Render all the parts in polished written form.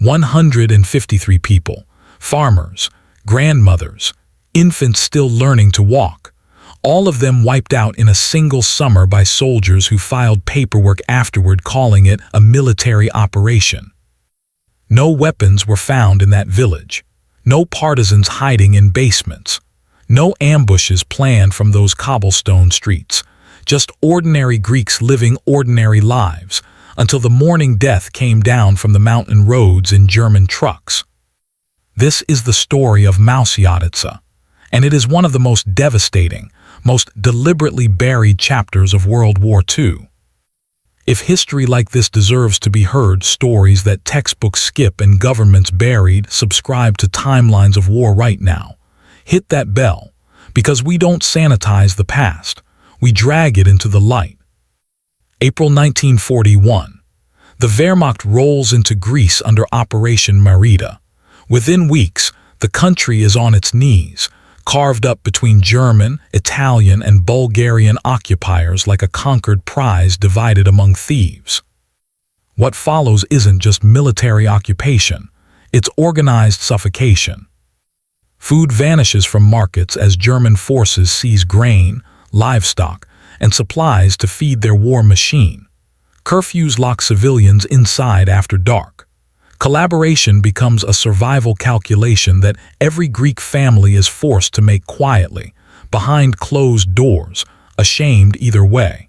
153 people, farmers, grandmothers, infants still learning to walk, all of them wiped out in a single summer by soldiers who filed paperwork afterward calling it a military operation. No weapons were found in that village, no partisans hiding in basements, no ambushes planned from those cobblestone streets, just ordinary Greeks living ordinary lives until the morning death came down from the mountain roads in German trucks. This is the story of Mousiotitsa, and it is one of the most devastating, most deliberately buried chapters of World War II. If history like this deserves to be heard, stories that textbooks skip and governments buried, subscribe to timelines of war right now. Hit that bell, because we don't sanitize the past, we drag it into the light. April 1941. The Wehrmacht rolls into Greece under Operation Marita. Within weeks, the country is on its knees, carved up between German, Italian, and Bulgarian occupiers like a conquered prize divided among thieves. What follows isn't just military occupation, it's organized suffocation. Food vanishes from markets as German forces seize grain, livestock, and supplies to feed their war machine. Curfews lock civilians inside after dark. Collaboration becomes a survival calculation that every Greek family is forced to make quietly, behind closed doors, ashamed either way.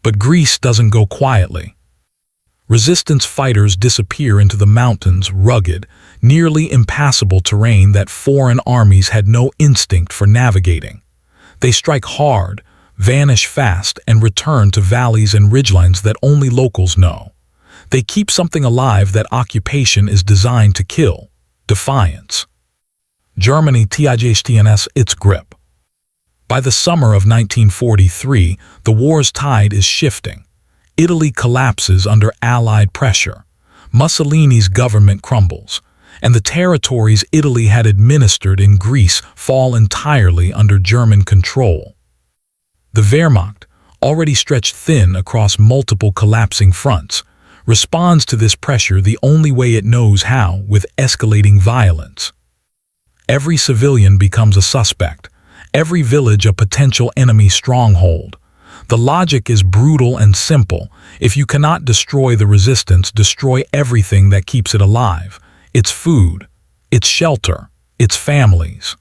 But Greece doesn't go quietly. Resistance fighters disappear into the mountains, rugged, nearly impassable terrain that foreign armies had no instinct for navigating. They strike hard, vanish fast, and return to valleys and ridgelines that only locals know. They keep something alive that occupation is designed to kill: defiance. Germany tightens its grip. By the summer of 1943, the war's tide is shifting. Italy collapses under Allied pressure. Mussolini's government crumbles, and the territories Italy had administered in Greece fall entirely under German control. The Wehrmacht, already stretched thin across multiple collapsing fronts, responds to this pressure the only way it knows how, with escalating violence. Every civilian becomes a suspect, every village a potential enemy stronghold. The logic is brutal and simple. If you cannot destroy the resistance, destroy everything that keeps it alive: its food, its shelter, its families.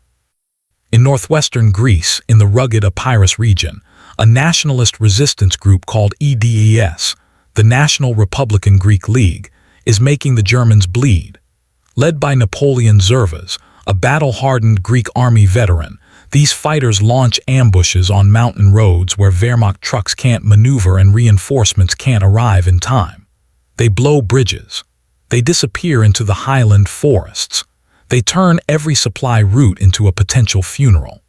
In northwestern Greece, in the rugged Epirus region, a nationalist resistance group called EDES, the National Republican Greek League, is making the Germans bleed. Led by Napoleon Zervas, a battle-hardened Greek army veteran, these fighters launch ambushes on mountain roads where Wehrmacht trucks can't maneuver and reinforcements can't arrive in time. They blow bridges. They disappear into the highland forests. They turn every supply route into a potential funeral.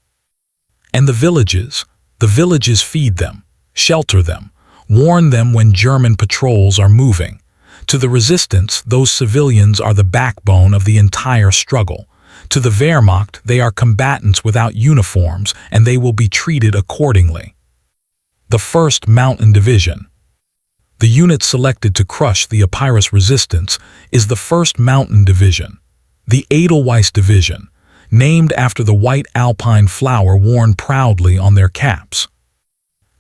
And the villages feed them, shelter them, warn them when German patrols are moving. To the resistance, those civilians are the backbone of the entire struggle. To the Wehrmacht, they are combatants without uniforms, and they will be treated accordingly. The 1st Mountain Division. The unit selected to crush the Epirus resistance is the 1st Mountain Division, the Edelweiss Division, named after the white alpine flower worn proudly on their caps.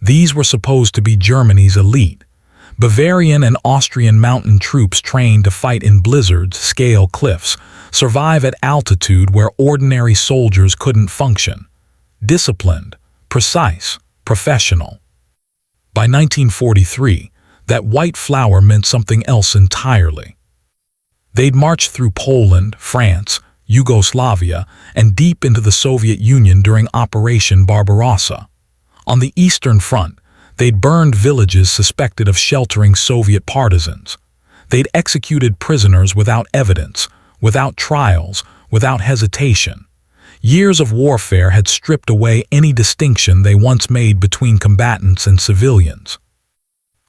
These were supposed to be Germany's elite. Bavarian and Austrian mountain troops trained to fight in blizzards, scale cliffs, survive at altitude where ordinary soldiers couldn't function. Disciplined, precise, professional. By 1943, that white flower meant something else entirely. They'd marched through Poland, France, Yugoslavia, and deep into the Soviet Union during Operation Barbarossa. On the Eastern Front, they'd burned villages suspected of sheltering Soviet partisans. They'd executed prisoners without evidence, without trials, without hesitation. Years of warfare had stripped away any distinction they once made between combatants and civilians.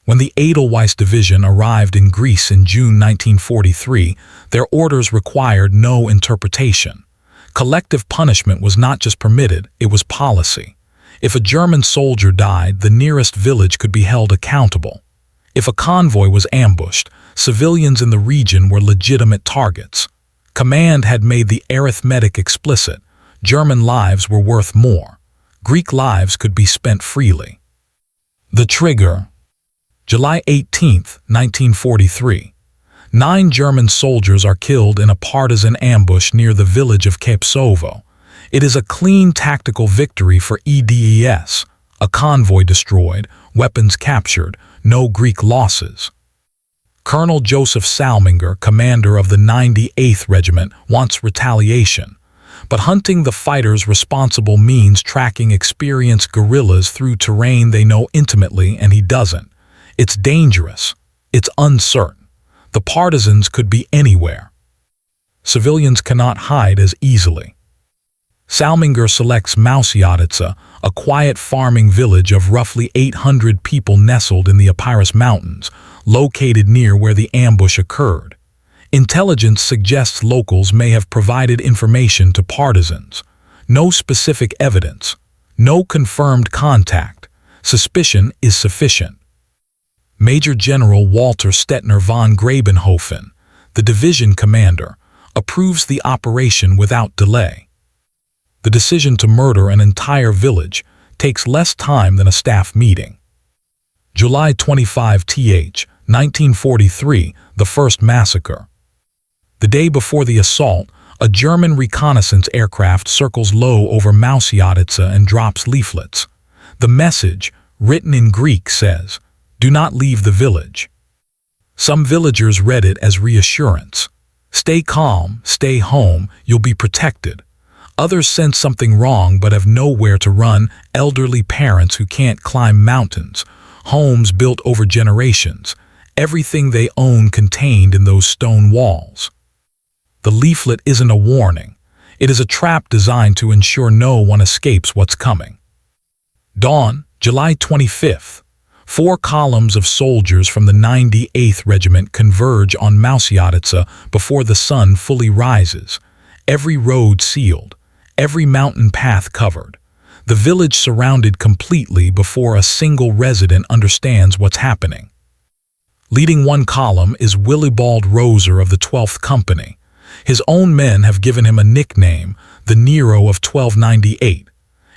When the Edelweiss Division arrived in Greece in June 1943, their orders required no interpretation. Collective punishment was not just permitted, it was policy. If a German soldier died, the nearest village could be held accountable. If a convoy was ambushed, civilians in the region were legitimate targets. Command had made the arithmetic explicit. German lives were worth more. Greek lives could be spent freely. The trigger. July 18, 1943. 9 German soldiers are killed in a partisan ambush near the village of Kapsovo. It is a clean tactical victory for EDES. A convoy destroyed, weapons captured, no Greek losses. Colonel Joseph Salminger, commander of the 98th Regiment, wants retaliation. But hunting the fighters responsible means tracking experienced guerrillas through terrain they know intimately, and he doesn't. It's dangerous. It's uncertain. The partisans could be anywhere. Civilians cannot hide as easily. Salminger selects Mousiotitsa, a quiet farming village of roughly 800 people nestled in the Epirus Mountains, located near where the ambush occurred. Intelligence suggests locals may have provided information to partisans. No specific evidence. No confirmed contact. Suspicion is sufficient. Major General Walter Stettner von Grabenhofen, the division commander, approves the operation without delay. The decision to murder an entire village takes less time than a staff meeting. July 25 th, 1943, the first massacre. The day before the assault, a German reconnaissance aircraft circles low over Mousiotitsa and drops leaflets. The message, written in Greek, says, "Do not leave the village." Some villagers read it as reassurance. Stay calm, stay home, you'll be protected. Others sense something wrong but have nowhere to run, elderly parents who can't climb mountains, homes built over generations, everything they own contained in those stone walls. The leaflet isn't a warning. It is a trap designed to ensure no one escapes what's coming. Dawn, July 25th. 4 columns of soldiers from the 98th Regiment converge on Mousiotitsa before the sun fully rises. Every road sealed, every mountain path covered. The village surrounded completely before a single resident understands what's happening. Leading one column is Willibald Roser of the 12th Company. His own men have given him a nickname, the Nero of 1298.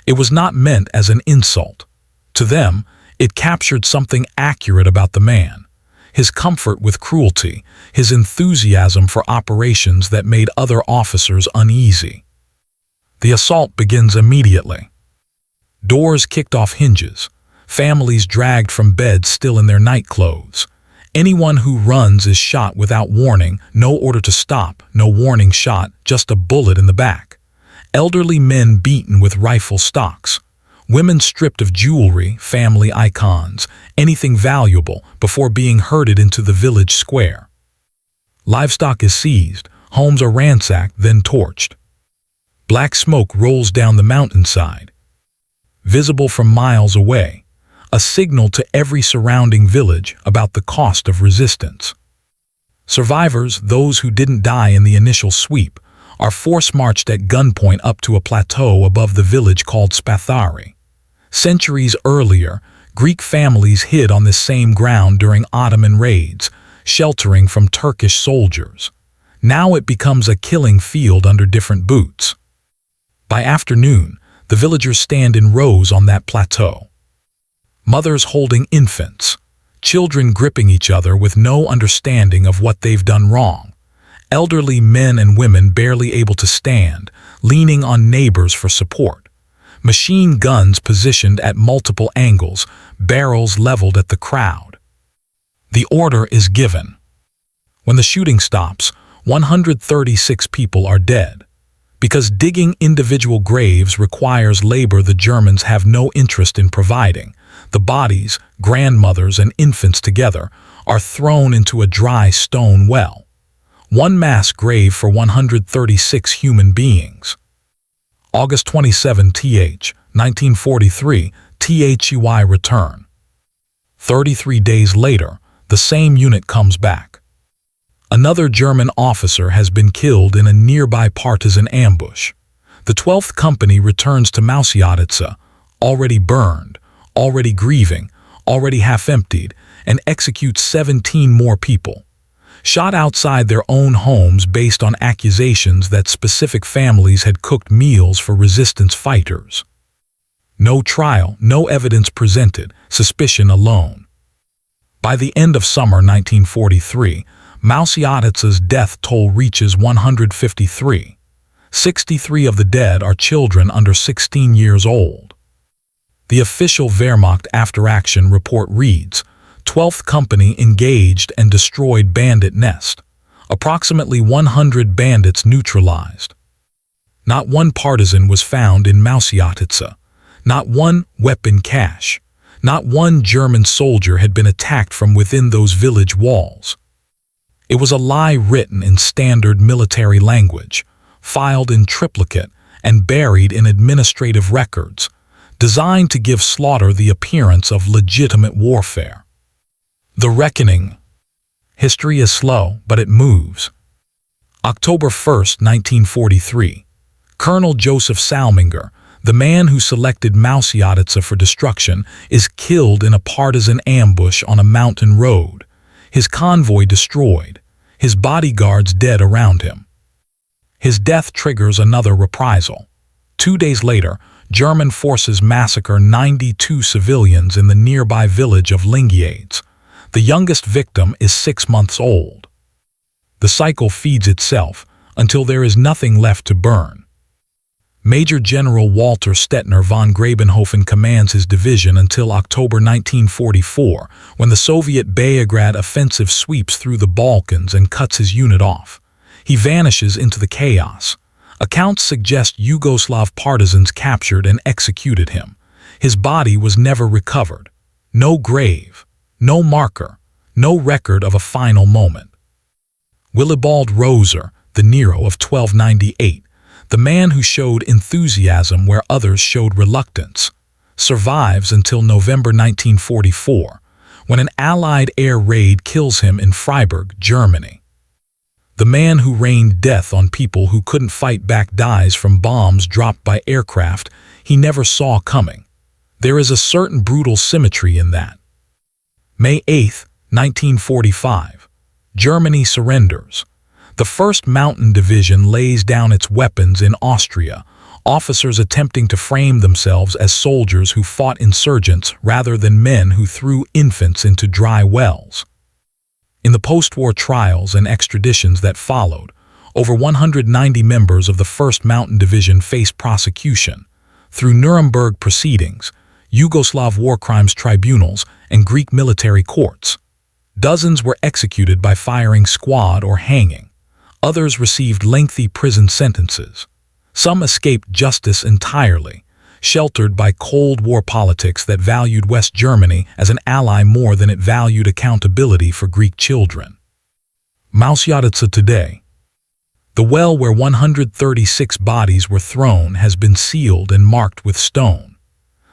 It was not meant as an insult. To them, it captured something accurate about the man. His comfort with cruelty, his enthusiasm for operations that made other officers uneasy. The assault begins immediately. Doors kicked off hinges, families dragged from beds still in their nightclothes. Anyone who runs is shot without warning, no order to stop, no warning shot, just a bullet in the back. Elderly men beaten with rifle stocks. Women stripped of jewelry, family icons, anything valuable before being herded into the village square. Livestock is seized, homes are ransacked, then torched. Black smoke rolls down the mountainside, visible from miles away, a signal to every surrounding village about the cost of resistance. Survivors, those who didn't die in the initial sweep, are force-marched at gunpoint up to a plateau above the village called Spathari. Centuries earlier, Greek families hid on this same ground during Ottoman raids, sheltering from Turkish soldiers. Now it becomes a killing field under different boots. By afternoon, the villagers stand in rows on that plateau. Mothers holding infants, children gripping each other with no understanding of what they've done wrong. Elderly men and women barely able to stand, leaning on neighbors for support. Machine guns positioned at multiple angles, barrels leveled at the crowd. The order is given. When the shooting stops, 136 people are dead. Because digging individual graves requires labor the Germans have no interest in providing, the bodies, grandmothers and infants together, are thrown into a dry stone well. One mass grave for 136 human beings. August 27 th, 1943, THEY return. 33 days later, the same unit comes back. Another German officer has been killed in a nearby partisan ambush. The 12th Company returns to Mousiotitsa, already burned, already grieving, already half-emptied, and execute 17 more people, shot outside their own homes based on accusations that specific families had cooked meals for resistance fighters. No trial, no evidence presented, suspicion alone. By the end of summer 1943, Mousiotitsa's death toll reaches 153. 63 of the dead are children under 16 years old. The official Wehrmacht after-action report reads, 12th Company engaged and destroyed bandit nest. Approximately 100 bandits neutralized. Not one partisan was found in Mousiotitsa. Not one weapon cache. Not one German soldier had been attacked from within those village walls. It was a lie written in standard military language, filed in triplicate and buried in administrative records, designed to give slaughter the appearance of legitimate warfare. The reckoning. History is slow, but it moves. October 1, 1943. Colonel Joseph Salminger, the man who selected Mousiotitsa for destruction, is killed in a partisan ambush on a mountain road, his convoy destroyed, his bodyguards dead around him. His death triggers another reprisal. 2 days later, German forces massacre 92 civilians in the nearby village of Lingiades. The youngest victim is 6 months old. The cycle feeds itself until there is nothing left to burn. Major General Walter Stettner von Grabenhofen commands his division until October 1944, when the Soviet Beograd offensive sweeps through the Balkans and cuts his unit off. He vanishes into the chaos. Accounts suggest Yugoslav partisans captured and executed him. His body was never recovered. No grave, no marker, no record of a final moment. Willibald Roser, the Nero of 1298, the man who showed enthusiasm where others showed reluctance, survives until November 1944, when an Allied air raid kills him in Freiburg, Germany. The man who rained death on people who couldn't fight back dies from bombs dropped by aircraft he never saw coming. There is a certain brutal symmetry in that. May 8, 1945. Germany surrenders. The 1st Mountain Division lays down its weapons in Austria, officers attempting to frame themselves as soldiers who fought insurgents rather than men who threw infants into dry wells. In the post-war trials and extraditions that followed, over 190 members of the 1st Mountain Division faced prosecution through Nuremberg proceedings, Yugoslav war crimes tribunals, and Greek military courts. Dozens were executed by firing squad or hanging. Others received lengthy prison sentences. Some escaped justice entirely, sheltered by Cold War politics that valued West Germany as an ally more than it valued accountability for Greek children. Mousiotitsa today. The well where 136 bodies were thrown has been sealed and marked with stone.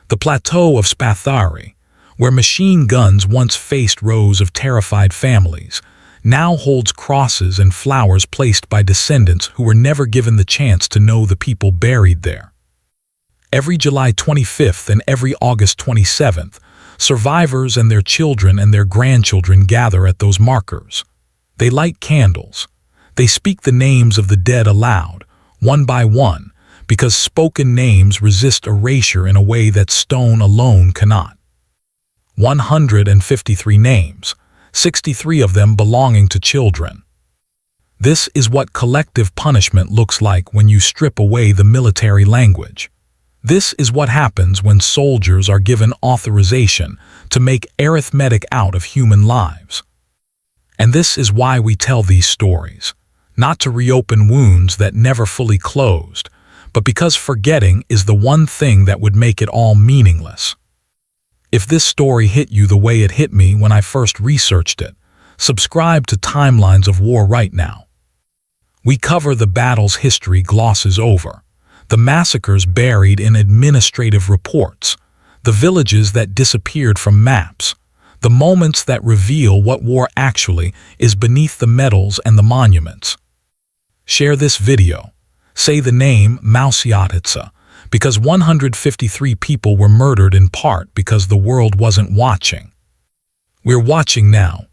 The plateau of Spathari, where machine guns once faced rows of terrified families, now holds crosses and flowers placed by descendants who were never given the chance to know the people buried there. Every July 25th and every August 27th, survivors and their children and their grandchildren gather at those markers. They light candles. They speak the names of the dead aloud, one by one, because spoken names resist erasure in a way that stone alone cannot. 153 names. 63 of them belonging to children. This is what collective punishment looks like when you strip away the military language. This is what happens when soldiers are given authorization to make arithmetic out of human lives. And this is why we tell these stories, not to reopen wounds that never fully closed, but because forgetting is the one thing that would make it all meaningless. If this story hit you the way it hit me when I first researched it, subscribe to Timelines of War right now. We cover the battle's history glosses over, the massacres buried in administrative reports, the villages that disappeared from maps, the moments that reveal what war actually is beneath the medals and the monuments. Share this video. Say the name Mousiotitsa, because 153 people were murdered in part because the world wasn't watching. We're watching now.